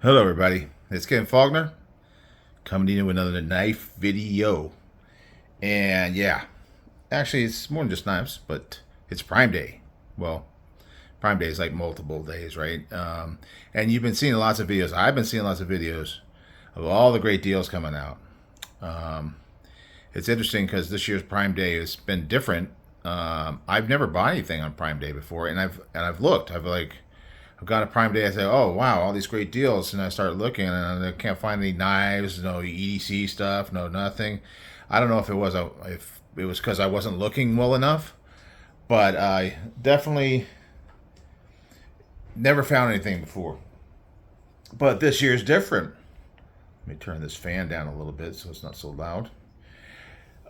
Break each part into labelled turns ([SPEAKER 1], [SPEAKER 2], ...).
[SPEAKER 1] Hello everybody, it's Ken Faulkner coming to you with another knife video. And yeah, actually it's more than just knives, but it's Prime Day. Well, Prime Day is like multiple days, right? And you've been seeing lots of videos. I've been seeing lots of videos of all the great deals coming out. Um, it's interesting because this year's Prime Day has been different. I've never bought anything on Prime Day before, and I've looked. I've got a Prime Day. I say, oh wow, all these great deals, and I start looking, and I can't find any knives, no EDC stuff, no nothing. I don't know if it was because I wasn't looking well enough, but I definitely never found anything before. But this year's different. Let me turn this fan down a little bit so it's not so loud.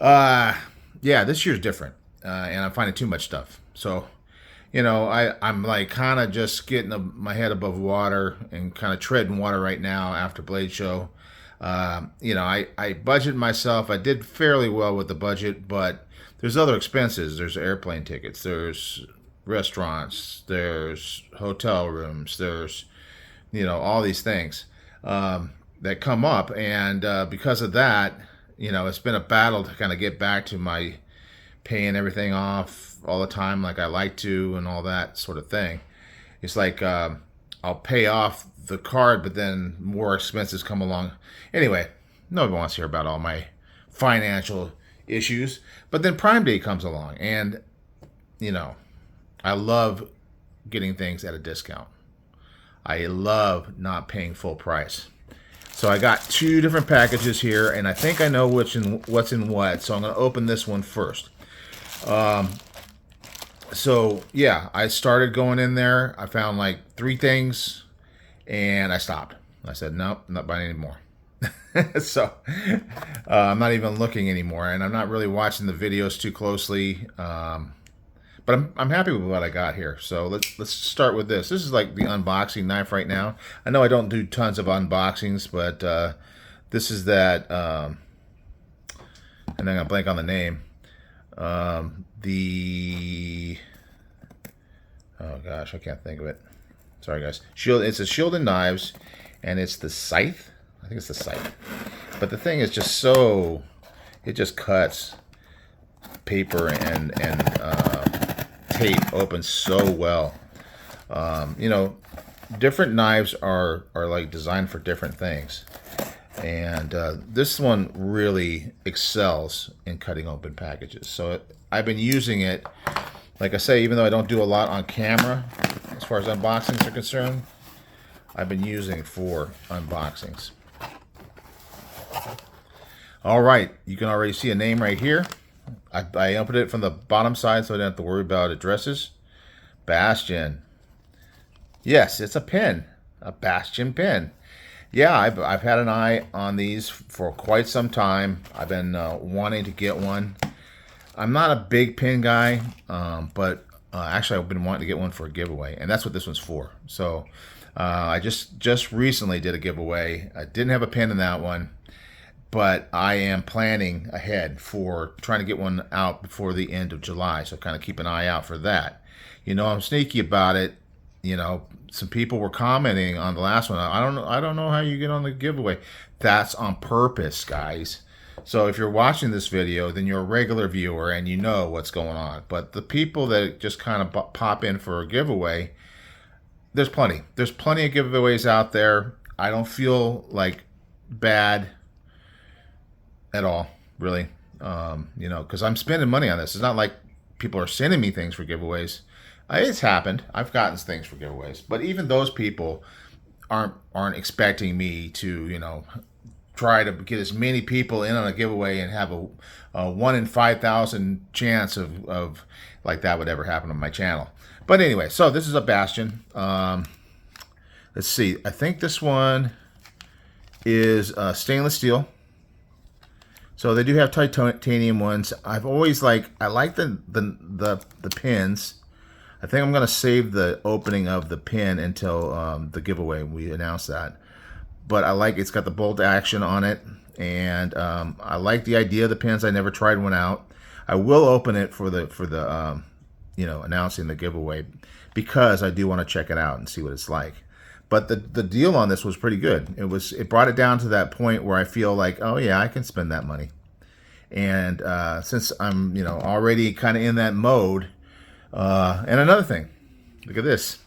[SPEAKER 1] Uh, yeah, this year's different, and I'm finding too much stuff. So I'm like kind of just getting my head above water and kind of treading water right now after Blade Show. I budgeted myself. I did fairly well with the budget, but there's other expenses. There's airplane tickets. There's restaurants. There's hotel rooms. There's, all these things that come up. And because of that, it's been a battle to kind of get back to my paying everything off all the time like I like to and all that sort of thing. It's like I'll pay off the card, but then more expenses come along. Anyway, nobody wants to hear about all my financial issues. But then Prime Day comes along, and I love getting things at a discount. I love not paying full price. So I got two different packages here, and I think I know what's in what. So I'm going to open this one first. So yeah, I started going in there. I found like three things, and I stopped. I said, nope, I'm not buying anymore. So I'm not even looking anymore, and I'm not really watching the videos too closely. But I'm happy with what I got here. So let's start with this. This is like the unboxing knife right now. I know I don't do tons of unboxings, but this is that, and I'm gonna blank on the name. Oh gosh, I can't think of it. Sorry guys. It's a Shield and Knives, and it's the Scythe. I think it's the Scythe. But the thing is just so, it just cuts paper and tape open so well. Different knives are like designed for different things, and this one really excels in cutting open packages. So I've been using it, like I say, even though I don't do a lot on camera as far as unboxings are concerned, I've been using it for unboxings. All right, you can already see a name right here. I opened it from the bottom side so I didn't have to worry about addresses. Bastion. Yes, it's a pin. A Bastion pin. Yeah, I've had an eye on these for quite some time. I've been wanting to get one. I'm not a big pin guy, but actually I've been wanting to get one for a giveaway, and that's what this one's for. So I just recently did a giveaway. I didn't have a pin in that one, but I am planning ahead for trying to get one out before the end of July. So kind of keep an eye out for that. I'm sneaky about it. Some people were commenting on the last one. I don't know how you get on the giveaway. That's on purpose, guys. So if you're watching this video, then you're a regular viewer and you know what's going on. But the people that just kind of pop in for a giveaway, there's plenty. There's plenty of giveaways out there. I don't feel like bad at all, really. Because I'm spending money on this. It's not like people are sending me things for giveaways. It's happened. I've gotten things for giveaways, but even those people aren't expecting me to, try to get as many people in on a giveaway and have a 1 in 5,000 chance of like that would ever happen on my channel. But anyway, so this is a Bastion. Let's see. I think this one is stainless steel. So they do have titanium ones. I like the pins. I think I'm gonna save the opening of the pin until the giveaway. We announce that. But it's got the bolt action on it, and I like the idea of the pins. I never tried one out. I will open it for the announcing the giveaway, because I do want to check it out and see what it's like. But the deal on this was pretty good. It brought it down to that point where I feel like, oh yeah, I can spend that money. And since I'm already kind of in that mode, and another thing, look at this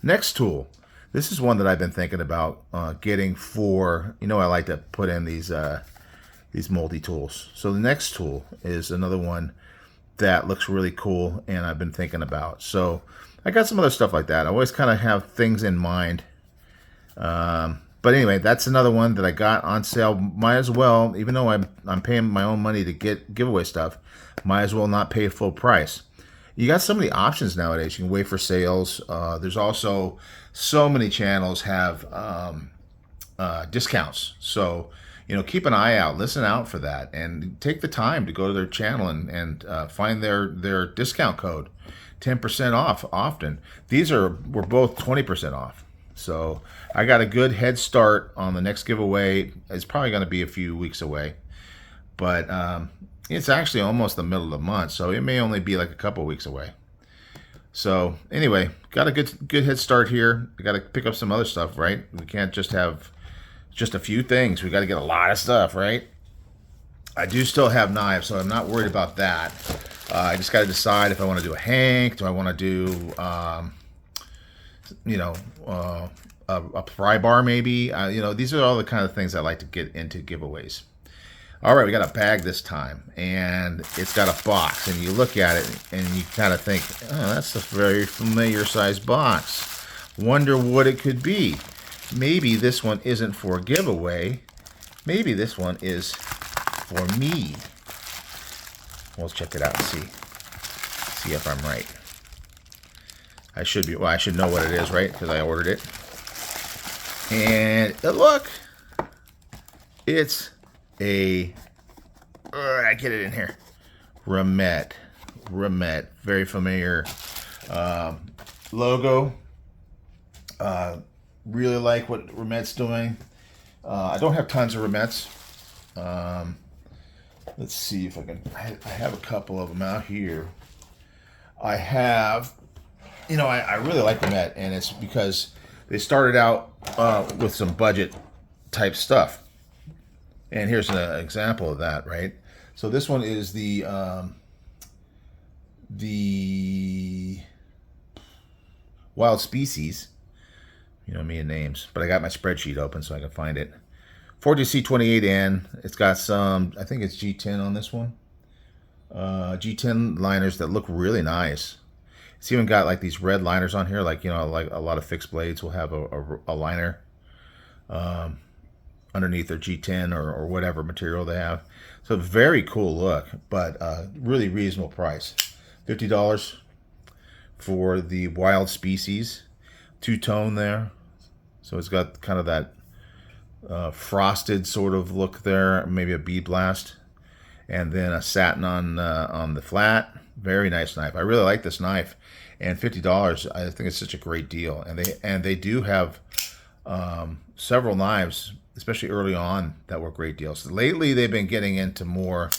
[SPEAKER 1] next tool. This is one that I've been thinking about getting for, I like to put in these multi-tools. So the next tool is another one that looks really cool and I've been thinking about. So I got some other stuff like that. I always kind of have things in mind. But anyway, that's another one that I got on sale. Might as well, even though I'm paying my own money to get giveaway stuff, might as well not pay full price. You got so many options nowadays. You can wait for sales. There's also so many channels have discounts. So, keep an eye out, listen out for that, and take the time to go to their channel and find their discount code. 10% off often. We're both 20% off. So I got a good head start on the next giveaway. It's probably going to be a few weeks away, but it's actually almost the middle of the month, so it may only be like a couple weeks away. So anyway, got a good head start here. I got to pick up some other stuff, right? We can't just have just a few things. We got to get a lot of stuff, right? I do still have knives, so I'm not worried about that. I just got to decide if I want to do a hank. Do I want to do a pry bar maybe? These are all the kind of things I like to get into giveaways. All right, we got a bag this time, and it's got a box, and you look at it, and you kind of think, oh, that's a very familiar sized box. Wonder what it could be. Maybe this one isn't for a giveaway. Maybe this one is for me. We'll check it out and see if I'm right. I should be. Well, I should know what it is, right? Because I ordered it. And look, it's I get it in here. Remet, very familiar logo. Really like what Remet's doing. I don't have tons of Remets. Let's see if I can. I have a couple of them out here. I have. I really like Remet, and it's because they started out with some budget type stuff. And here's an example of that, right? So this one is the Wild Species. Me and names, but I got my spreadsheet open so I can find it. 40C28N. It's got some, I think it's G10 on this one. G10 liners that look really nice. It's even got like these red liners on here, like like a lot of fixed blades will have a liner underneath their G10 or whatever material they have. So very cool look, but really reasonable price. $50 for the Wild Species. Two-tone there. So it's got kind of that frosted sort of look there, maybe a bead blast, and then a satin on the flat. Very nice knife. I really like this knife, and $50. I think it's such a great deal. And they do have several knives, especially early on, that were great deals. Lately, they've been getting into more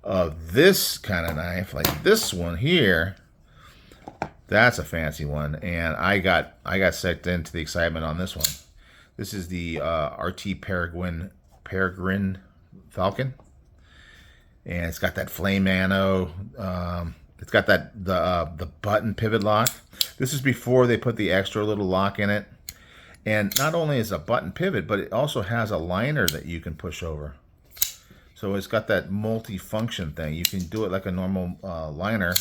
[SPEAKER 1] of this kind of knife, like this one here. That's a fancy one, and I got sucked into the excitement on this one. This is the RT Peregrine Falcon, and it's got that flame nano. It's got the button pivot lock. This is before they put the extra little lock in it, and not only is it a button pivot, but it also has a liner that you can push over. So it's got that multi-function thing. You can do it like a normal liner,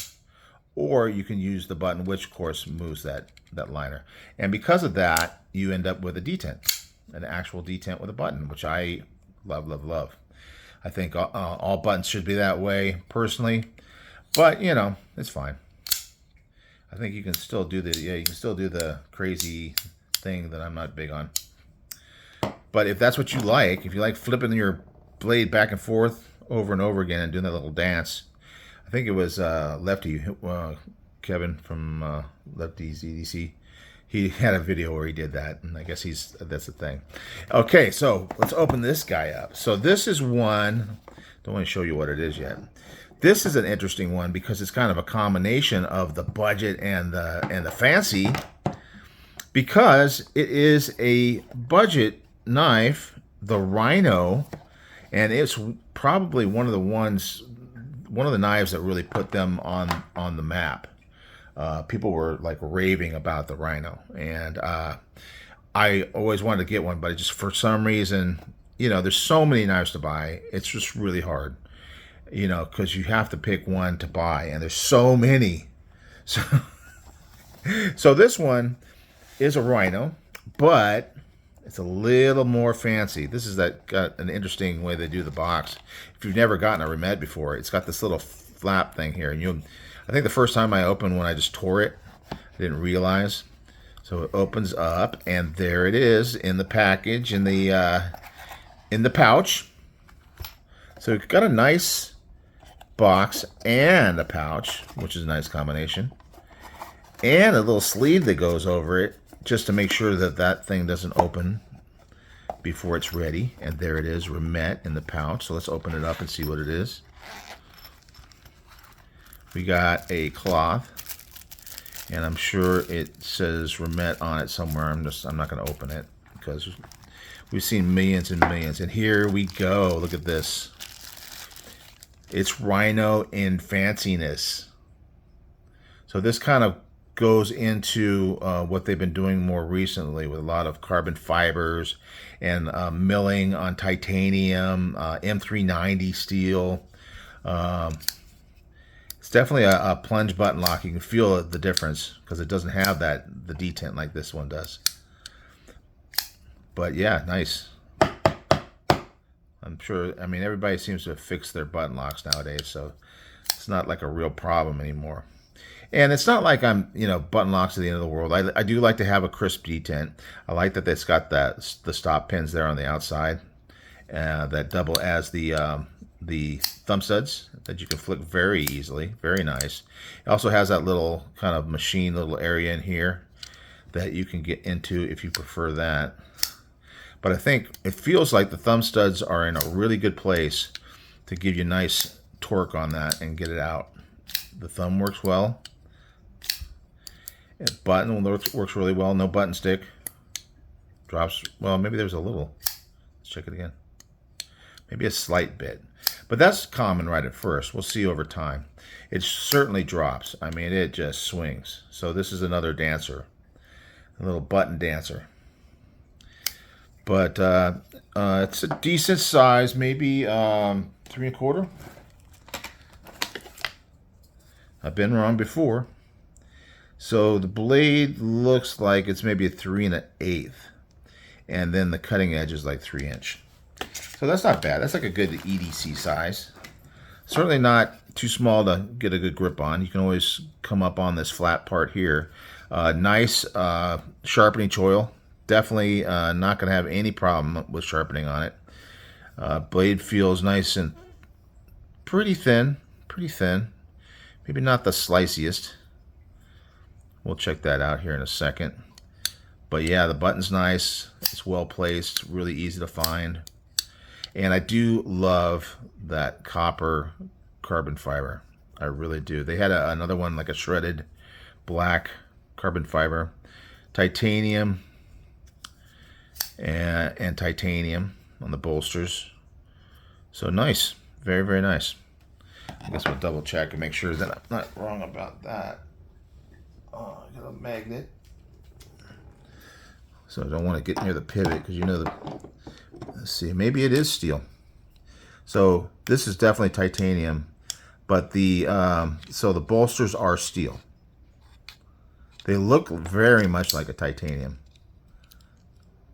[SPEAKER 1] or you can use the button, which of course moves that liner. And because of that, you end up with a detent, an actual detent with a button, which I love, love, love. I think all buttons should be that way, personally, but it's fine. I think you can still do the crazy thing that I'm not big on. But if that's what you like, if you like flipping your blade back and forth over and over again and doing that little dance, I think it was Lefty, Kevin from Lefty's EDC. He had a video where he did that, and I guess that's the thing. Okay, so let's open this guy up. So this is one. Don't want to show you what it is yet. This is an interesting one because it's kind of a combination of the budget and the fancy. because it is a budget knife, the Rhino, and it's probably one of the knives that really put them on the map. People were like raving about the Rhino, and I always wanted to get one, but just for some reason, there's so many knives to buy. It's just really hard, because you have to pick one to buy, and there's so many. So, so this one is a Rhino, but it's a little more fancy. This is got an interesting way they do the box. If you've never gotten a Remet before, it's got this little flap thing here, and I think the first time I opened one, I just tore it. I didn't realize. So it opens up, and there it is in the package, in the pouch. So it's got a nice box and a pouch, which is a nice combination, and a little sleeve that goes over it, just to make sure that thing doesn't open before it's ready. And there it is, Remet in the pouch. So let's open it up and see what it is. We got a cloth, and I'm sure it says Remet on it somewhere. I'm not going to open it because we've seen millions and millions. And here we go. Look at this. It's Rhino in fanciness. So this kind of goes into what they've been doing more recently with a lot of carbon fibers and milling on titanium, M390 steel. It's definitely a plunge button lock. You can feel the difference because it doesn't have the detent like this one does. But yeah, nice. I'm sure, everybody seems to have fixed their button locks nowadays, so it's not like a real problem anymore. And it's not like button locks at the end of the world. I do like to have a crisp detent. I like that it's got the stop pins there on the outside that double as the thumb studs that you can flick very easily. Very nice. It also has that little kind of machine little area in here that you can get into if you prefer that. But I think it feels like the thumb studs are in a really good place to give you nice torque on that and get it out. The thumb works well. Button works really well. No button stick. Drops, well, maybe there's a little. Let's check it again. Maybe a slight bit. But that's common right at first. We'll see over time. It certainly drops. It just swings. So this is another dancer. A little button dancer. But it's a decent size, maybe 3 1/4. I've been wrong before. So the blade looks like it's maybe a 3 1/8, and then the cutting edge is like 3 inch. So that's not bad. That's like a good EDC size. Certainly not too small to get a good grip on. You can always come up on this flat part here. Nice sharpening choil. Definitely not going to have any problem with sharpening on it. Blade feels nice and pretty thin. Pretty thin. Maybe not the sliciest. We'll check that out here in a second. But yeah, the button's nice. It's well placed. Really easy to find. And I do love that copper carbon fiber. I really do. They had another one, like a shredded black carbon fiber. Titanium and titanium on the bolsters. So nice. Very, very nice. I guess we'll double check and make sure that I'm not wrong about that. Oh, I got a magnet. So I don't want to get near the pivot because let's see, maybe it is steel. So this is definitely titanium, but so the bolsters are steel. They look very much like a titanium,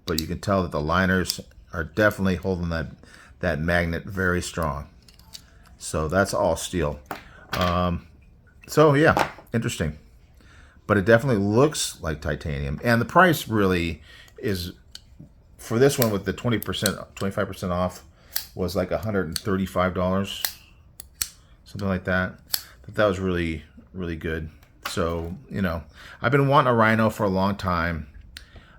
[SPEAKER 1] but you can tell that the liners are definitely holding that magnet very strong. So that's all steel. So yeah, interesting. But it definitely looks like titanium. And the price really is, for this one with the 20%, 25% off, was like $135, something like that. That was really, really good. So, I've been wanting a Rhino for a long time.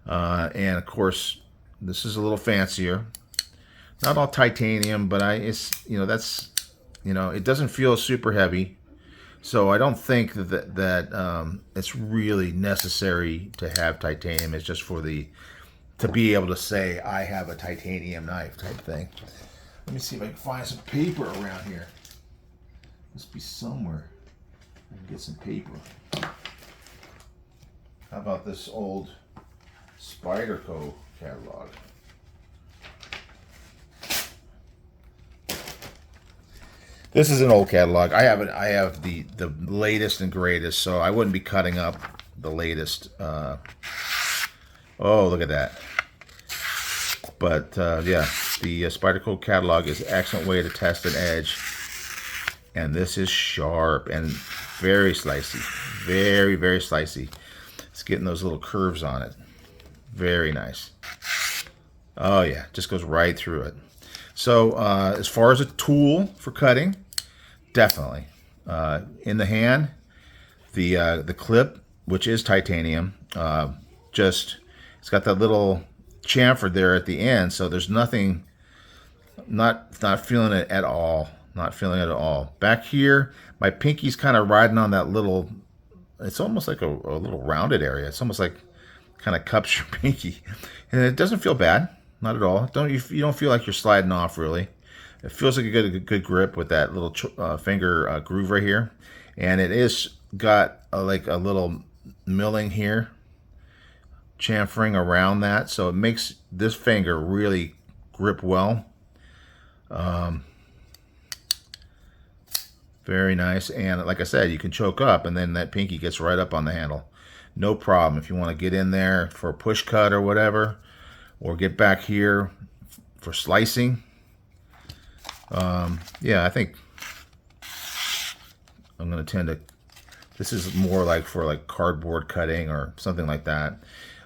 [SPEAKER 1] And of course, this is a little fancier. Not all titanium, but it doesn't feel super heavy. So I don't think that it's really necessary to have titanium. It's just for to be able to say I have a titanium knife type thing. Let me see if I can find some paper around here. Must be somewhere. I can get some paper. How about this old Spyderco catalog? This is an old catalog. I have the latest and greatest, so I wouldn't be cutting up the latest. Oh, look at that. But yeah, the Spyderco catalog is an excellent way to test an edge. And this is sharp and very slicey. Very, very slicey. It's getting those little curves on it. Very nice. Oh yeah, just goes right through it. So as far as a tool for cutting, definitely. In the hand, the clip, which is titanium, it's got that little chamfer there at the end, so there's nothing, not feeling it at all. Not feeling it at all. Back here, my pinky's kind of riding on that little, it's almost like a little rounded area. It's almost like kind of cups your pinky. And it doesn't feel bad. Not at all. You don't feel like you're sliding off, really. It feels like a good grip with that little finger groove right here. And it is got like a little milling here, chamfering around that. So it makes this finger really grip well. Very nice. And like I said, you can choke up and then that pinky gets right up on the handle. No problem. If you want to get in there for a push cut or whatever, or get back here for slicing. Yeah, I think I'm going to tend to, this is more like for like cardboard cutting or something like that.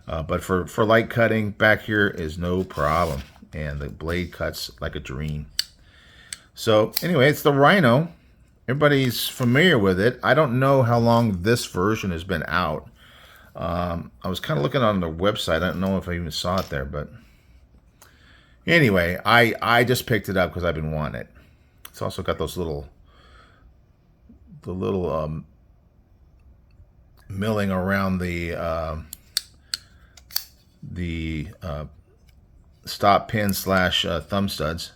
[SPEAKER 1] But for light cutting, back here is no problem. And the blade cuts like a dream. So anyway, it's the Rhino. Everybody's familiar with it. I don't know how long this version has been out. I was kind of looking on the website. I don't know if I even saw it there, but anyway, I just picked it up because I've been wanting it. It's also got those little milling around the stop pin / thumb studs.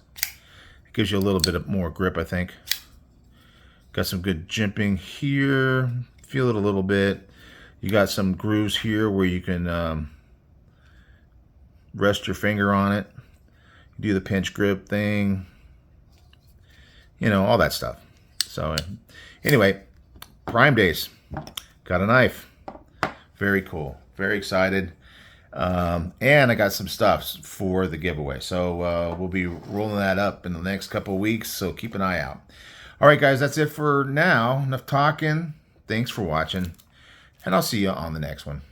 [SPEAKER 1] It gives you a little bit more grip, I think. Got some good jimping here. Feel it a little bit. You got some grooves here where you can rest your finger on it. Do the pinch grip thing. You know, all that stuff. So anyway, Prime Days. Got a knife. Very cool. Very excited. And I got some stuff for the giveaway. So we'll be rolling that up in the next couple of weeks. So keep an eye out. All right, guys, that's it for now. Enough talking. Thanks for watching. And I'll see you on the next one.